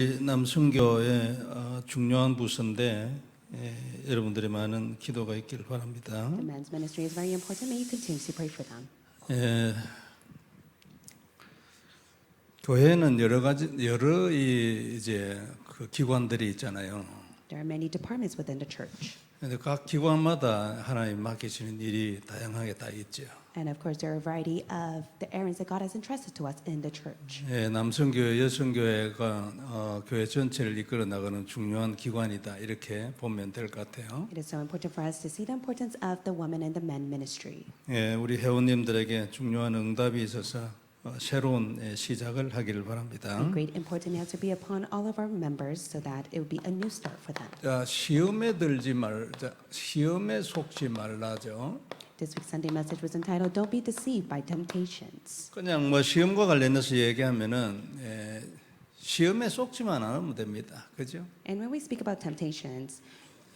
남순교의 중요한 부서인데 여러분들의 많은 기도가 있기를 바랍니다. The men's ministry is very important. May you continue to pray for them. 교회는 여러 이제 그 기관들이 있잖아요. There are many departments within the church. 근데 각 기관마다 하나님 맡기시는 일이 다양하게 다 있죠. And of course, there are a variety of the errands that God has entrusted to us in the church. 남성교회, 여성교회가 교회 전체를 이끌어 나가는 중요한 기관이다 이렇게 보면 될 것 같아요. It is so important for us to see the importance of the woman and the men ministry. 우리 회원님들에게 중요한 응답이 있어서 새로운 시작을 하기를 바랍니다. A great importance has to be upon all of our members so that it will be a new start for them. 자, 시험에 속지 말라죠. This week's Sunday message was entitled "Don't be deceived by temptations." 그냥 뭐 시험과 관련해서 얘기하면은 시험에 속지만 않으면 됩니다. 그죠? And when we speak about temptations,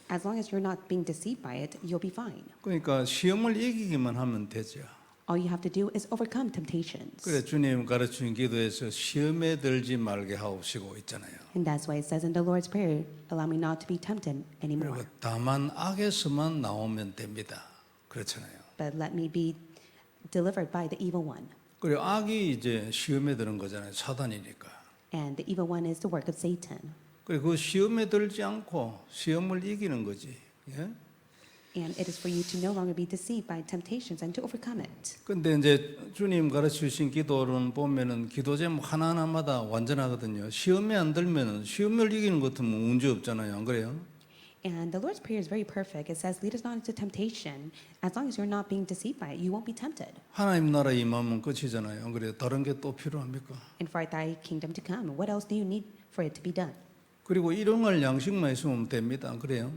as long as you're not being deceived by it, you'll be fine. 그러니까 시험을 이기기만 하면 되죠. All you have to do is overcome temptations. 그래 주님 가르치는 기도에서 시험에 들지 말게 하옵시고 있잖아요. And that's why it says in the Lord's Prayer, "Allow me not to be tempted anymore, 그리고 다만 악에서만 나오면 됩니다. 그렇잖아요. but let me be delivered by the evil one." 그리고 악이 이제 시험에 드는 거잖아요. 사단이니까. And the evil one is the work of Satan. 그리고 그 시험에 들지 않고 시험을 이기는 거지. 예? And it is for you to no longer be deceived by temptations and to overcome it. 근데 이제 주님 가르쳐 주신 기도는 보면은 기도 제목 하나하나마다 완전하거든요. 시험에 안 들면은 시험을 이기는 것 같으면 문제 없잖아요. 안 그래요? And the Lord's Prayer is very perfect. It says, "Lead us not into temptation." As long as you're not being deceived by it, you won't be tempted. 하나님 나라 임하면 끝이잖아요. 안 그래요? 다른 게 또 필요합니까? And for thy kingdom to come, what else do you need for it to be done? 그리고 일용할 양식만 있으면 됩니다. 안 그래요?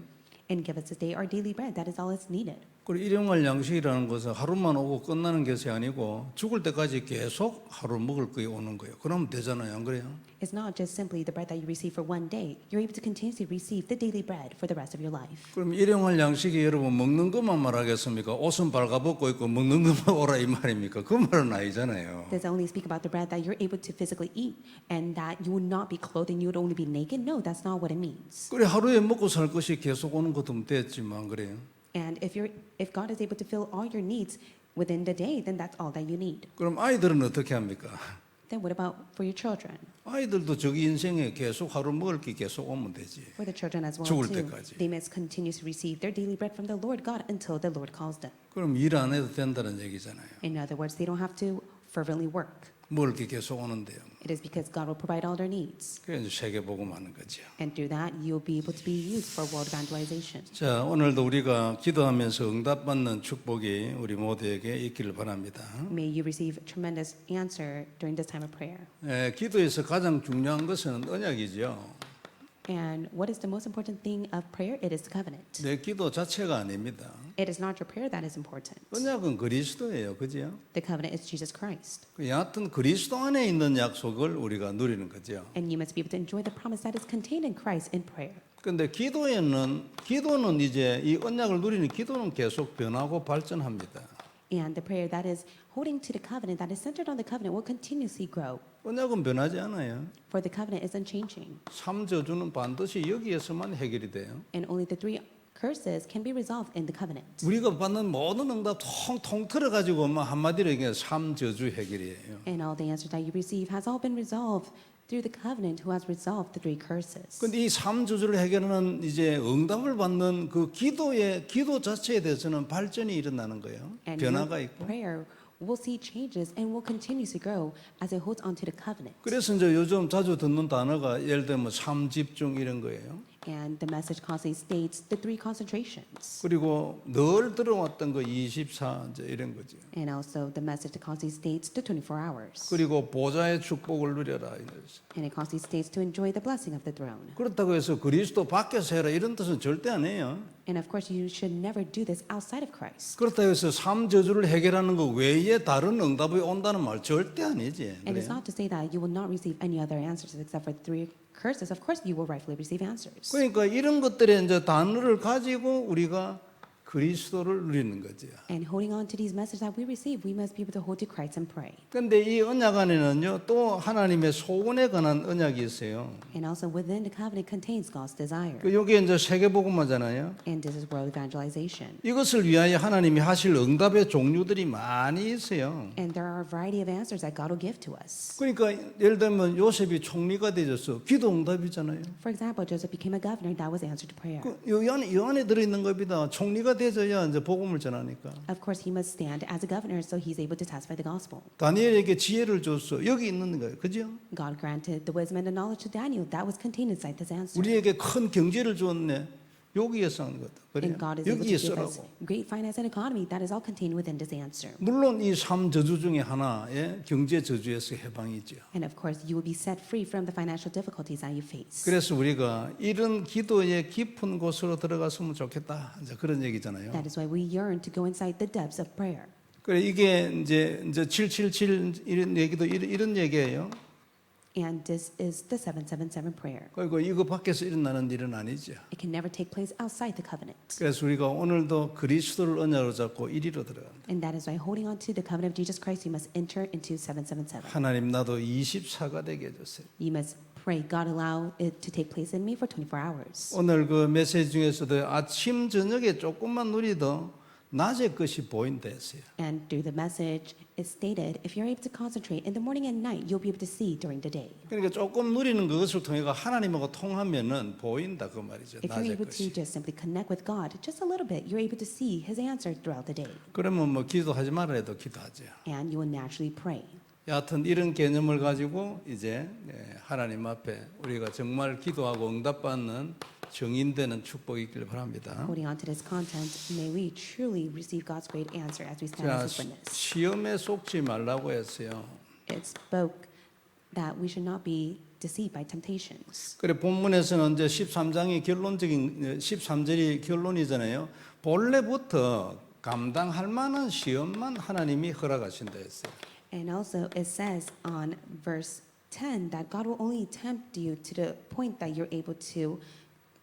And give us this day our daily bread. That is all that's needed. 그리고 일용할 양식이라는 것은 하루만 오고 끝나는 것이 아니고 죽을 때까지 계속 하루 먹을 거에 오는 거예요. 그러면 되잖아요. 안 그래요? It's not just simply the bread that you receive for one day. You're able to continuously receive the daily bread for the rest of your life. 그럼 일용할 양식이 여러분 먹는 것만 말하겠습니까? 옷은 발가벗고 있고 먹는 것만 오라 이 말입니까? 그 말은 아니잖아요. Does it only speak about the bread that you're able to physically eat and that you would not be clothed and you would only be naked? No, that's not what it means. 그래 하루에 먹고 살 것이 계속 오는 것도 됐지만 그래요. And if God is able to fill all your needs within the day, then that's all that you need. 그럼 아이들은 어떻게 합니까? Then what about for your children? 아이들도 저기 인생에 계속 하루 먹을 게 계속 오면 되지. For the children as well 죽을 too. 때까지. They must continue to receive their daily bread from the Lord God until the Lord calls them. 그럼 일 안 해도 된다는 얘기잖아요. In other words, they don't have to fervently work. 먹을 게 계속 오는데요. It is because God will provide all their needs. 그래서 이제 세계 복음하는 거죠. And through that, you'll be able to be used for world evangelization. 자, 오늘도 우리가 기도하면서 응답받는 축복이 우리 모두에게 있기를 바랍니다. May you receive tremendous answer during this time of prayer. 기도에서 가장 중요한 것은 언약이죠. And what is the most important thing of prayer? It is the covenant. 내 기도 자체가 아닙니다. It is not your prayer that is important. 언약은 그리스도예요. 그죠? The covenant is Jesus Christ. 여하튼 그리스도 안에 있는 약속을 우리가 누리는 거죠. And you must be able to enjoy the promise that is contained in Christ in prayer. 근데 기도는 이제 이 언약을 누리는 기도는 계속 변하고 발전합니다. And the prayer that is holding to the covenant, that is centered on the covenant, will continuously grow. 언약은 변하지 않아요. For the covenant isn't changing. 3저주는 반드시 여기에서만 해결이 돼요. And only the three curses can be resolved in the covenant. 우리가 받는 모든 응답 통틀어 가지고 뭐 한마디로 얘기해 3저주 해결이에요. And all the answers that you receive has all been resolved through the covenant who has resolved the three curses. 근데 이 3저주를 해결하는 이제 응답을 받는 그 기도 자체에 대해서는 발전이 일어나는 거예요. And 변화가 your 있고. prayer will see changes and will continuously grow as it holds onto the covenant. 그래서 이제 요즘 자주 듣는 단어가 예를 들면 3집중 이런 거예요. And the message constantly states the three concentrations. 그리고 늘 들어왔던 거 24 이제 이런 거죠. And also the message constantly states the 24 hours. 그리고 보좌의 축복을 누려라 이래서. And it constantly states to enjoy the blessing of the throne. 그렇다고 해서 그리스도 밖에서 해라 이런 뜻은 절대 아니에요. And of course, you should never do this outside of Christ. 그렇다고 해서 3저주를 해결하는 것 외에 다른 응답이 온다는 말 절대 아니지. And it's 그래요? not to say that you will not receive any other answers except for the three curses. Of course, you will rightfully receive answers. 그러니까 이런 것들의 이제 단어를 가지고 우리가 그리스도를 누리는 거죠. And holding on to these messages that we receive, we must be able to hold to Christ and pray. 그런데 이 언약 안에는요, 또 하나님의 소원에 관한 언약이 있어요. And also within the covenant contains God's desire. 여기에 이제 세계복음화잖아요. And this is world evangelization. 이것을 위하여 하나님이 하실 응답의 종류들이 많이 있어요. And there are a variety of answers that God will give to us. 그러니까 예를 들면 요셉이 총리가 되어서 기도 응답이잖아요. For example, Joseph became a governor, that was answered to prayer. 이 안에 들어있는 겁니다. 총리가 되어야 이제 복음을 전하니까. Of course, he must stand as a governor, so he's able to testify the gospel. 다니엘에게 지혜를 줬어. 여기 있는 거예요. 그죠? God granted the wisdom and the knowledge to Daniel, that was contained inside this answer. 우리에게 큰 경제를 줬네. 여기에서 하는 거다. 그래요? And God is able to 여기에 give us 쓰라고. great finance and economy, that is all contained within this answer. 물론 이 3저주 중에 하나의 경제 저주에서 해방이죠. And of course, you will be set free from the financial difficulties that you face. 그래서 우리가 이런 기도의 깊은 곳으로 들어갔으면 좋겠다. 이제 그런 얘기잖아요. That is why we yearn to go inside the depths of prayer. 그래 이게 이제 777 이런 얘기도 이런 얘기예요. And this is the 777 prayer. 그리고 이거 밖에서 일어나는 일은 아니죠. It can never take place outside the covenant. 그래서 우리가 오늘도 그리스도를 언약으로 잡고 이리로 들어간다. And that is why holding on to the covenant of Jesus Christ, you must enter into 777. 하나님 나도 24가 되게 해주세요. You must pray, God allow it to take place in me for 24 hours. 오늘 그 메시지 중에서도 아침 저녁에 조금만 누리도 낮의 것이 보인다 했어요. And through the message, it stated, if you're able to concentrate in the morning and night, you'll be able to see during the day. 그러니까 조금 누리는 그것을 통해 하나님하고 통하면은 보인다 그 말이죠. If you're 낮의 able to 것이. just simply connect with God just a little bit, you're able to see His answer throughout the day. 그러면 뭐 기도하지 말아 해도 기도하죠. And you will naturally pray. 여하튼 이런 개념을 가지고 이제 하나님 앞에 우리가 정말 기도하고 응답받는 정인되는 축복이 있길 바랍니다. Holding on to this content, may we truly receive God's great answer as we stand 자, as His witness. 시험에 속지 말라고 했어요. It spoke that we should not be deceived by temptations. 그래 본문에서는 이제 13장이 결론적인 13절이 결론이잖아요. 본래부터 감당할 만한 시험만 하나님이 허락하신다 했어요. And also it says on verse 10 that God will only tempt you to the point that you're able to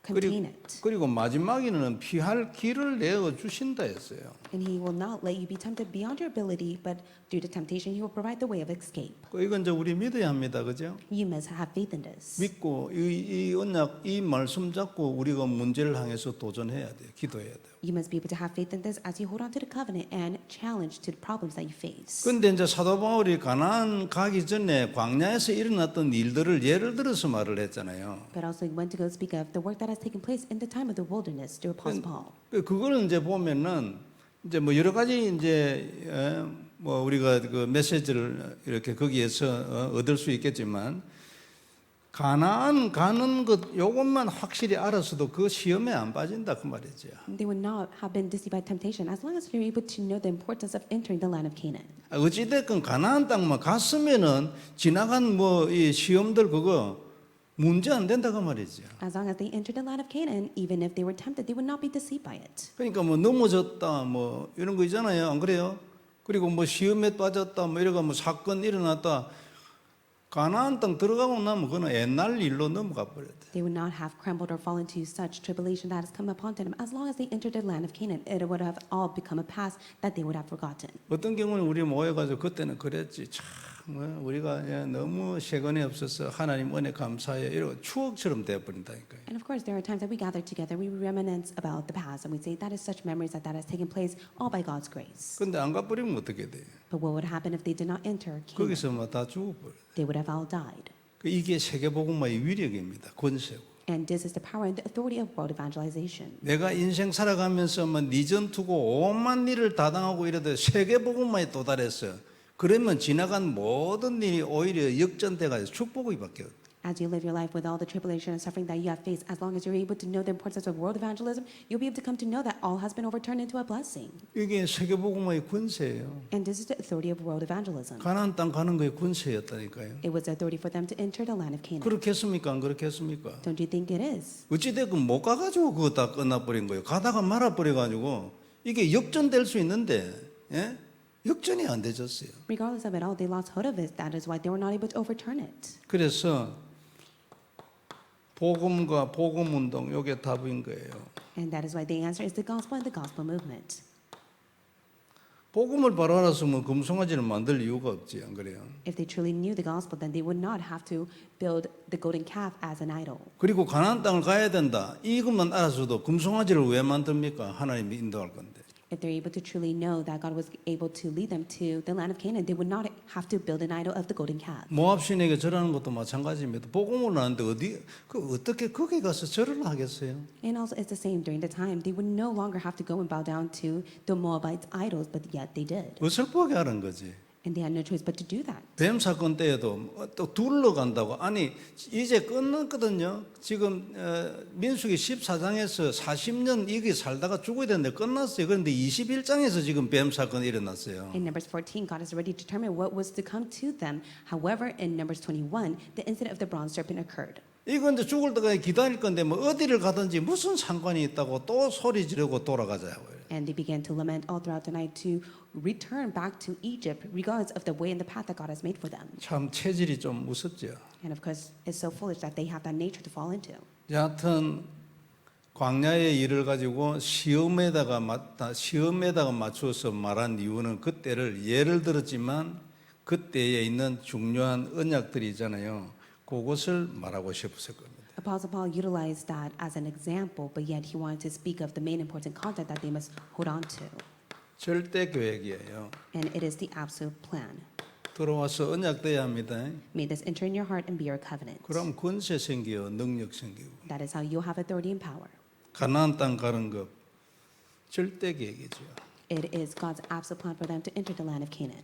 contain it. 그리고 마지막에는 피할 길을 내어 주신다 했어요. And He will not let you be tempted beyond your ability, but due to temptation, He will provide the way of escape. 이건 이제 우리 믿어야 합니다, 그죠? You must have faith in this. 믿고 이 언약, 이 말씀 잡고 우리가 문제를 향해서 도전해야 돼요, 기도해야 돼요. You must be able to have faith in this as you hold on to the covenant and challenge to the problems that you face. 그런데 이제 사도 바울이 가나안 가기 전에 광야에서 일어났던 일들을 예를 들어서 말을 했잖아요. But also, he went to go speak of the work that has taken place in the time of the wilderness through Apostle Paul. 그걸 이제 보면은 이제 뭐 여러 가지 이제 뭐 우리가 그 메시지를 이렇게 거기에서 얻을 수 있겠지만 가나안 가는 것 요것만 확실히 알았어도 그 시험에 안 빠진다 그 말이죠. They would not have been deceived by temptation as long as they're able to know the importance of entering the land of Canaan. 어찌됐건 가나안 땅만 갔으면은 지나간 뭐 이 시험들 그거 문제 안 된다 그 말이죠. As long as they entered the land of Canaan, even if they were tempted, they would not be deceived by it. 그러니까 뭐 넘어졌다 뭐 이런 거 있잖아요. 안 그래요? 그리고 뭐 시험에 빠졌다 뭐 이러가 뭐 사건 일어났다. 가나안 땅 들어가고 나면 그거는 옛날 일로 넘어가 버려야 돼. They would not have crumbled or fallen to such tribulation that has come upon them. As long as they entered the land of Canaan, it would have all become a past that they would have forgotten. 어떤 경우는 우리 모여가지고 그때는 그랬지. 참 우리가 너무 세건이 없어서 하나님 은혜 감사해 이러고 추억처럼 되어버린다니까요. And of course, there are times that we gather together, we reminisce about the past, and we say that is such memories that has taken place all by God's grace. 근데 안 가버리면 어떻게 돼요? But what would happen if they did not enter Canaan? 거기서 뭐 다 죽어버려요. They would have all died. 이게 세계복음화의 위력입니다. 권세고. And this is the power and the authority of world evangelization. 내가 인생 살아가면서 네 전투고 오만 일을 다 당하고 이래도 세계복음화에 도달했어. 그러면 지나간 모든 일이 오히려 역전돼가지고 축복이 바뀌어요. As you live your life with all the tribulation and suffering that you have faced, as long as you're able to know the importance of world evangelism, you'll be able to come to know that all has been overturned into a blessing. 이게 세계복음화의 권세예요. And this is the authority of world evangelism. 가나안 땅 가는 거의 권세였다니까요. It was the authority for them to enter the land of Canaan. 그렇겠습니까? 안 그렇겠습니까? Don't you think it is? 어찌됐건 못 가가지고 그거 다 끝나버린 거예요. 가다가 말아버려가지고 이게 역전될 수 있는데 예? 역전이 안 되졌어요. Regardless of it all, they lost hold of it. That is why they were not able to overturn it. 그래서 복음과 복음운동 이게 답인 거예요. And that is why the answer is the gospel and the gospel movement. 복음을 바로 알았으면 금송아지를 만들 이유가 없지, 안 그래요? If they truly knew the gospel, then they would not have to build the golden calf as an idol. 그리고 가나안 땅을 가야 된다. 이것만 알아서도 금송아지를 왜 만듭니까? 하나님이 인도할 건데. If they're able to truly know that God was able to lead them to the land of Canaan, they would not have to build an idol of the golden calf. 모압 신에게 절하는 것도 마찬가지입니다. 복음을 아는데 어떻게 거기 가서 절을 하겠어요? And also, it's the same during the time. They would no longer have to go and bow down to the Moabite idols, but yet they did. 어설프게 하는 거지. And they had no choice but to do that. 뱀 사건 때에도 또 둘러간다고. 아니 이제 끝났거든요. 지금 민수기 14장에서 40년 이게 살다가 죽어야 되는데 끝났어요. 그런데 21장에서 지금 뱀 사건이 일어났어요. In Numbers 14, God has already determined what was to come to them. However, in Numbers 21, the incident of the bronze serpent occurred. 이건 이제 죽을 때까지 기다릴 건데 뭐 어디를 가든지 무슨 상관이 있다고 또 소리 지르고 돌아가자고요. And they began to lament all throughout the night to return back to Egypt, regardless of the way and the path that God has made for them. 참 체질이 좀 무섭죠. And of course, it's so foolish that they have that nature to fall into. 여하튼 광야의 일을 가지고 시험에다가 맞추어서 말한 이유는 그때를 예를 들었지만 그때에 있는 중요한 언약들이 있잖아요. 그것을 말하고 싶었을 겁니다. Apostle Paul utilized that as an example, but yet he wanted to speak of the main important content that they must hold on to. 절대 계획이에요. And it is the absolute plan. 들어와서 언약돼야 합니다. May this enter in your heart and be your covenant. 그럼 권세 생기요, 능력 생기고. That is how you'll have authority and power. 가나안 땅 가는 것 절대 계획이죠. It is God's absolute plan for them to enter the land of Canaan.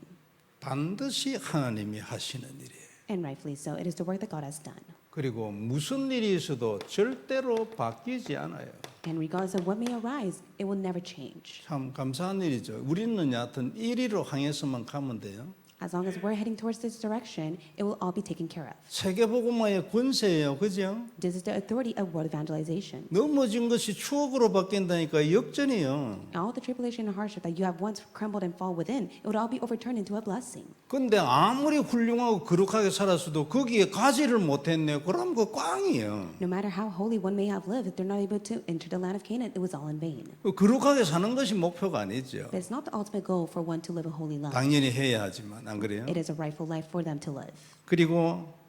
반드시 하나님이 하시는 일이에요. And rightfully so, it is the work that God has done. 그리고 무슨 일이 있어도 절대로 바뀌지 않아요. And regardless of what may arise, it will never change. 참 감사한 일이죠. 우리는 여하튼 1위로 향해서만 가면 돼요. As long as we're heading towards this direction, it will all be taken care of. 세계복음화의 권세예요. 그죠? This is the authority of world evangelization. 넘어진 것이 추억으로 바뀐다니까 역전이요. All the tribulation and hardship that you have once crumbled and fall within, it would all be overturned into a blessing. 근데 아무리 훌륭하고 거룩하게 살았어도 거기에 가지를 못했네요. 그럼 그 꽝이에요. No matter how holy one may have lived, if they're not able to enter the land of Canaan, it was all in vain. 거룩하게 사는 것이 목표가 아니죠. But it's not the ultimate goal for one to live a holy life. 당연히 해야 하지만 안 그래요? It is a rightful life for them to live. 그리고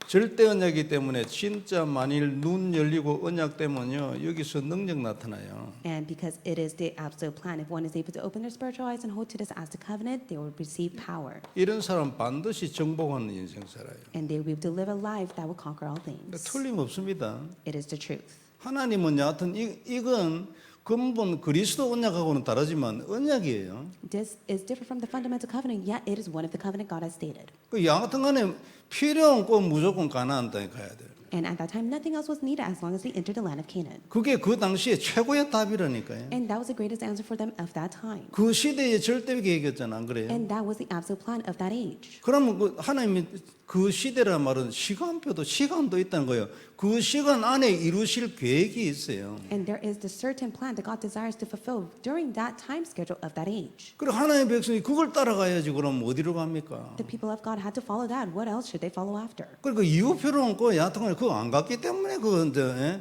절대 언약이기 때문에 진짜 만일 눈 열리고 언약되면요 여기서 능력 나타나요. And because it is the absolute plan, if one is able to open their spiritual eyes and hold to this as the covenant, they will receive power. 이런 사람 반드시 정복하는 인생 살아요. And they will be able to live a life that will conquer all things. 틀림없습니다. It is the truth. 하나님은 여하튼 이건 근본 그리스도 언약하고는 다르지만 언약이에요. This is different from the fundamental covenant, yet it is one of the covenant God has stated. 그 여하튼 간에 필요 없고 무조건 가나안 땅에 가야 돼요. And at that time, nothing else was needed as long as they entered the land of Canaan. 그게 그 당시에 최고의 답이라니까요. And that was the greatest answer for them of that time. 그 시대의 절대 계획이었잖아, 안 그래요? And that was the absolute plan of that age. 그러면 그 하나님이 그 시대란 말은 시간도 있다는 거예요. 그 시간 안에 이루실 계획이 있어요. And there is the certain plan that God desires to fulfill during that time schedule of that age. 그리고 하나님의 백성이 그걸 따라가야지 그럼 어디로 갑니까? The people of God had to follow that. What else should they follow after? 그리고 이유 필요 없고 야통을 그거 안 갔기 때문에 그거 이제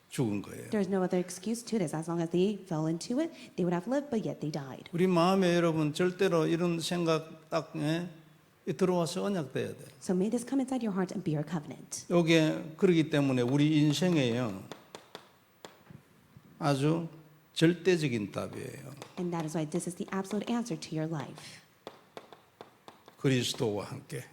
죽은 거예요. There's no other excuse to this. As long as they fell into it, they would have lived, but yet they died. 우리 마음에 여러분 절대로 이런 생각 딱 들어와서 언약돼야 돼. So may this come inside your heart and be your covenant. 이게 그러기 때문에 우리 인생에요 아주 절대적인 답이에요. And that is why this is the absolute answer to your life. 그리스도와 함께.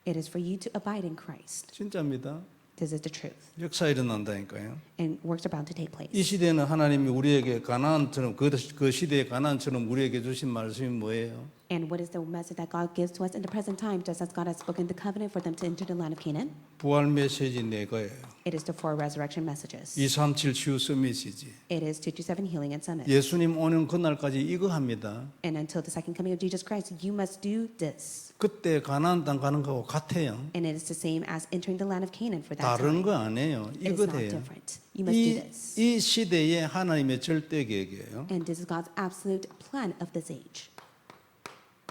It is for you to abide in Christ. 진짜입니다. This is the truth. 역사 일어난다니까요. And works are bound to take place. 이 시대는 하나님이 우리에게 가나안처럼 그 시대의 가나안처럼 우리에게 주신 말씀이 뭐예요? And what is the message that God gives to us in the present time, just as God has spoken the covenant for them to enter the land of Canaan? 부활 메시지 네 거예요. It is the four resurrection messages. 237 치유 서밋이지. It is 227 healing and summit. 예수님 오는 그날까지 이거 합니다. And until the second coming of Jesus Christ, you must do this. 그때 가나안 땅 가는 거하고 같아요. And it is the same as entering the land of Canaan for that 다른 time. 거 아니에요. It is 이거 not 돼요. different. You must do this. 이 시대의 하나님의 절대 계획이에요. And this is God's absolute plan of this age.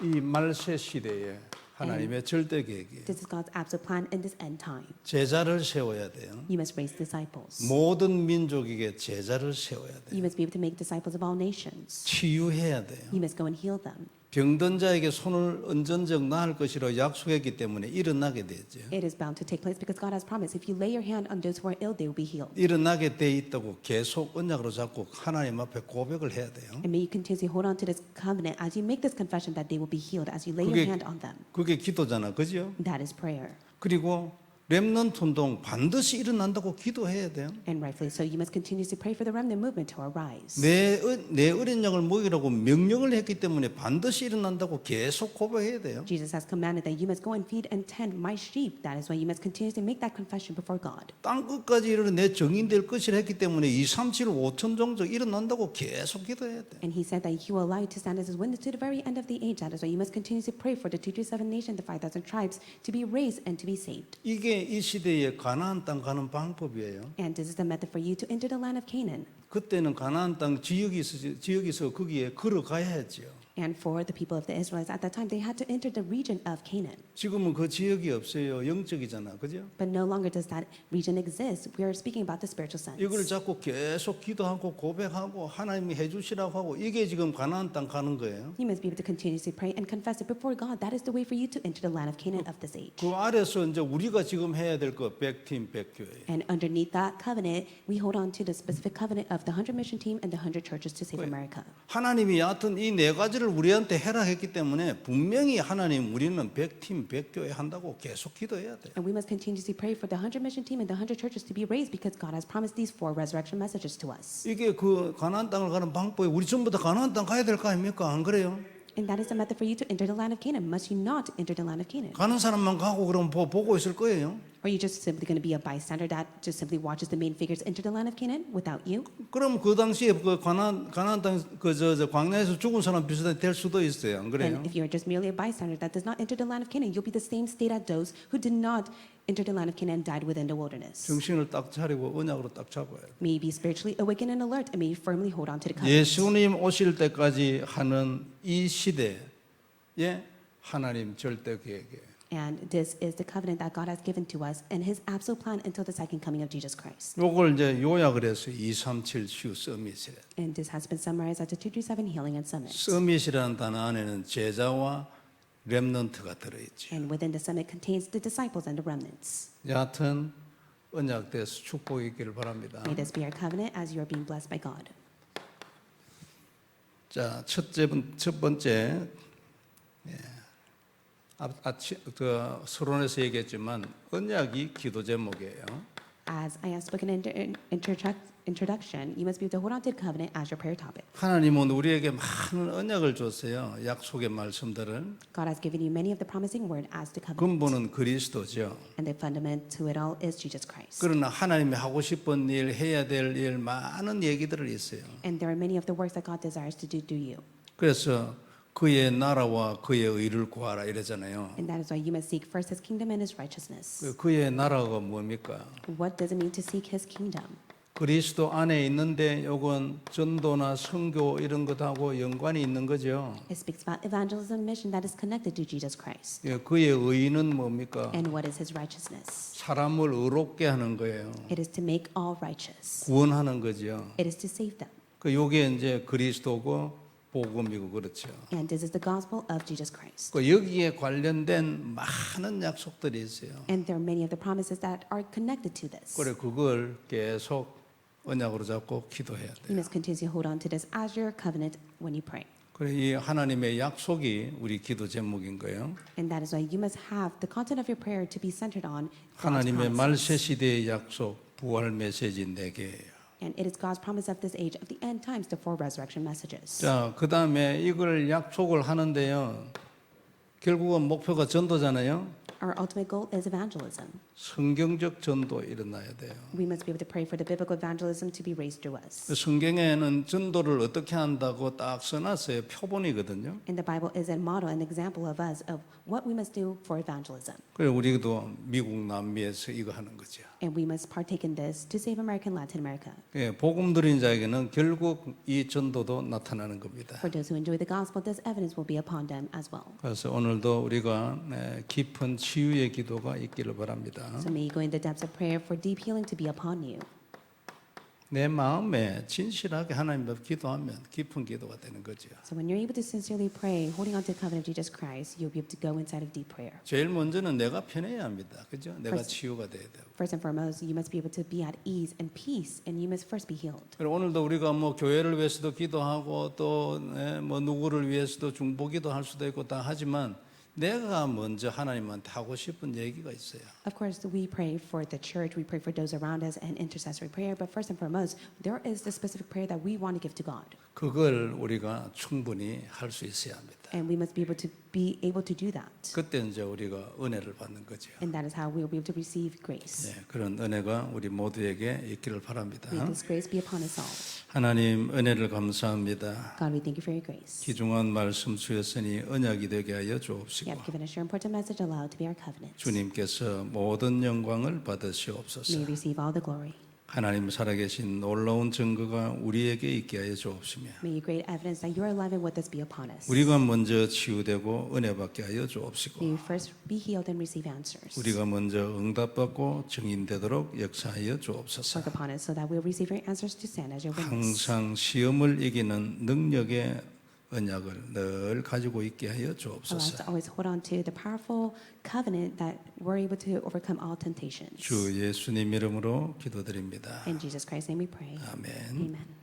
이 말세 시대에 하나님의 절대 계획이에요. This is God's absolute plan in this end time. 제자를 세워야 돼요. You must raise disciples. 모든 민족에게 제자를 세워야 돼요. You must be able to make disciples of all nations. 치유해야 돼요. You must go and heal them. 병든 자에게 손을 언전적 나을 것이라고 약속했기 때문에 일어나게 되죠. It is bound to take place because God has promised if you lay your hand on those who are ill, they will be healed. 일어나게 돼 있다고 계속 언약으로 잡고 하나님 앞에 고백을 해야 돼요. And may you continuously hold on to this covenant as you make this confession that they will be healed as you lay your hand on them. 그게 기도잖아, 그죠? That is prayer. 그리고 렘넌트 운동 반드시 일어난다고 기도해야 돼요. And rightfully so, you must continuously pray for the remnant movement to arise. 내 어린 양을 먹이라고 명령을 했기 때문에 반드시 일어난다고 계속 고백해야 돼요. Jesus has commanded that you must go and feed and tend my sheep. That is why you must continuously make that confession before God. 땅 끝까지 이르러 내 정인될 것이라 했기 때문에 2, 3, 7, 5천 종족 일어난다고 계속 기도해야 돼요. And he said that he will allow you to stand as his witness to the very end of the age. That is why you must continuously pray for the 237 nation, the 5,000 tribes to be raised and to be saved. 이게 이 시대에 가나안 땅 가는 방법이에요. And this is the method for you to enter the land of Canaan. 그때는 가나안 땅 지역에서 거기에 걸어가야죠. And for the people of the Israelites at that time, they had to enter the region of Canaan. 지금은 그 지역이 없어요. 영적이잖아, 그죠? But no longer does that region exist. We are speaking about the spiritual sense. 이걸 잡고 계속 기도하고 고백하고 하나님이 해주시라고 하고 이게 지금 가나안 땅 가는 거예요. You must be able to continuously pray and confess it before God. That is the way for you to enter the land of Canaan of this age. 그 아래서 이제 우리가 지금 해야 될 거 백팀 백교회. And underneath that covenant, we hold on to the specific covenant of the 100 mission team and the 100 churches to save America. 하나님이 여하튼 이 네 가지를 우리한테 해라 했기 때문에 분명히 하나님 우리는 백팀 백교회 한다고 계속 기도해야 돼요. And we must continuously pray for the 100 mission team and the 100 churches to be raised because God has promised these 4 resurrection messages to us. 이게 그 가나안 땅을 가는 방법이 우리 전부 다 가나안 땅 가야 될 거 아닙니까? 안 그래요? And that is the method for you to enter the land of Canaan. Must you not enter the land of Canaan? 가는 사람만 가고 그럼 보고 있을 거예요. Or are you just simply going to be a bystander that just simply watches the main figures enter the land of Canaan without you? 그럼 그 당시에 그 가나안 땅 저 광야에서 죽은 사람 비슷하게 될 수도 있어요. 안 그래요? And if you're just merely a bystander that does not enter the land of Canaan, you'll be the same state as those who did not enter the land of Canaan and died within the wilderness. 정신을 딱 차리고 언약으로 딱 잡아야 돼요. May you be spiritually awakened and alert, and may you firmly hold on to the covenant. 예수님 오실 때까지 하는 이 시대에 하나님 절대 계획이에요. And this is the covenant that God has given to us and his absolute plan until the second coming of Jesus Christ. 요걸 이제 요약을 해서 237 슈 서밋이래. And this has been summarized as the 237 Healing and Summit. 서밋이라는 단어 안에는 제자와 렘넌트가 들어있죠. And within the summit contains the disciples and the remnants. 여하튼 언약돼서 축복이 있기를 바랍니다. May this be our covenant as you are being blessed by God. 자, 첫 번째 서론에서 얘기했지만 언약이 기도 제목이에요. As I have spoken in introduction, you must be able to hold on to the covenant as your prayer topic. 하나님은 우리에게 많은 언약을 줬어요. 약속의 말씀들을. God has given you many of the promising word as the covenant. 근본은 그리스도죠. And the fundament to it all is Jesus Christ. 그러나 하나님이 하고 싶은 일, 해야 될 일 많은 얘기들이 있어요. And there are many of the works that God desires to do through you. 그래서 그의 나라와 그의 의를 구하라 이러잖아요. And that is why you must seek first his kingdom and his righteousness. 그의 나라가 뭡니까? What does it mean to seek his kingdom? 그리스도 안에 있는데 요건 전도나 선교 이런 것하고 연관이 있는 거죠. It speaks about evangelism mission that is connected to Jesus Christ. 그의 의는 뭡니까? And what is his righteousness? 사람을 의롭게 하는 거예요. It is to make all righteous. 구원하는 거죠. It is to save them. 요게 이제 그리스도고 복음이고 그렇죠. And this is the gospel of Jesus Christ. 여기에 관련된 많은 약속들이 있어요. And there are many of the promises that are connected to this. 그래 그걸 계속 언약으로 잡고 기도해야 You 돼요. must continuously hold on to this as your covenant when you pray. 그래 이 하나님의 약속이 우리 기도 제목인 거예요. And that is why you must have the content of your prayer to be centered on God's 하나님의 promises. 말세 시대의 약속 부활 메시지 4개예요. And it is God's promise of this age of the end times, the 4 resurrection messages. 자, 그다음에 이걸 약속을 하는데요. 결국은 목표가 전도잖아요. our ultimate goal is evangelism. 성경적 전도 일어나야 돼요. We must be able to pray for the biblical evangelism to be raised through us. 그 성경에는 전도를 어떻게 한다고 딱 써놨어요. 표본이거든요. And the Bible is a model, an example of us of what we must do for evangelism. 그래서 우리도 미국 남미에서 이거 하는 거죠. And we must partake in this to save America and Latin America. 예, 복음 들인 자에게는 결국 이 전도도 나타나는 겁니다. For those who enjoy the gospel, this evidence will be upon them as well. 그래서 오늘도 우리가 깊은 치유의 기도가 있기를 바랍니다. So may you go in the depths of prayer for deep healing to be upon you. 내 마음에 진실하게 하나님 앞에 기도하면 깊은 기도가 되는 거죠. So when you're able to sincerely pray, holding on to the covenant of Jesus Christ, you'll be able to go inside of deep prayer. 제일 먼저는 내가 편해야 합니다. 그죠? 내가 치유가 돼야 되고. First and foremost, you must be able to be at ease and peace, and you must first be healed. 그리고 오늘도 우리가 뭐 교회를 위해서도 기도하고 또 뭐 누구를 위해서도 중보기도 할 수도 있고 다 하지만 내가 먼저 하나님한테 하고 싶은 얘기가 있어요. Of course, we pray for the church, we pray for those around us, and intercessory prayer. But first and foremost, there is the specific prayer that we want to give to God, 그걸 우리가 충분히 할 수 있어야 합니다. and we must be able to do that. 그때 이제 우리가 은혜를 받는 거죠. And that is how we will be able to receive grace. 네, 그런 은혜가 우리 모두에게 있기를 바랍니다. May this grace be upon us all. 하나님 은혜를 감사합니다. God, we thank you for your grace. 귀중한 말씀 주였으니 언약이 되게 하여 You 주옵시고 have given us your important message, allowed to be our covenant. 주님께서 모든 영광을 May 받으시옵소서. you receive all the glory. 하나님 살아계신 놀라운 증거가 우리에게 있게 하여 주옵시며 May you great evidence that you are alive and with us be upon us. 우리가 먼저 치유되고 은혜받게 하여 May 주옵시고 you first be healed and receive answers. 우리가 먼저 응답받고 증인되도록 역사하여 Work 주옵소서. upon us so that we will receive your answers to stand as your witness. 항상 시험을 이기는 능력의 언약을 늘 가지고 있게 하여 Allow us 주옵소서. to always hold on to the powerful covenant that we're able to overcome all temptations. 주 예수님 이름으로 기도드립니다. In Jesus Christ's name we pray. 아멘. Amen.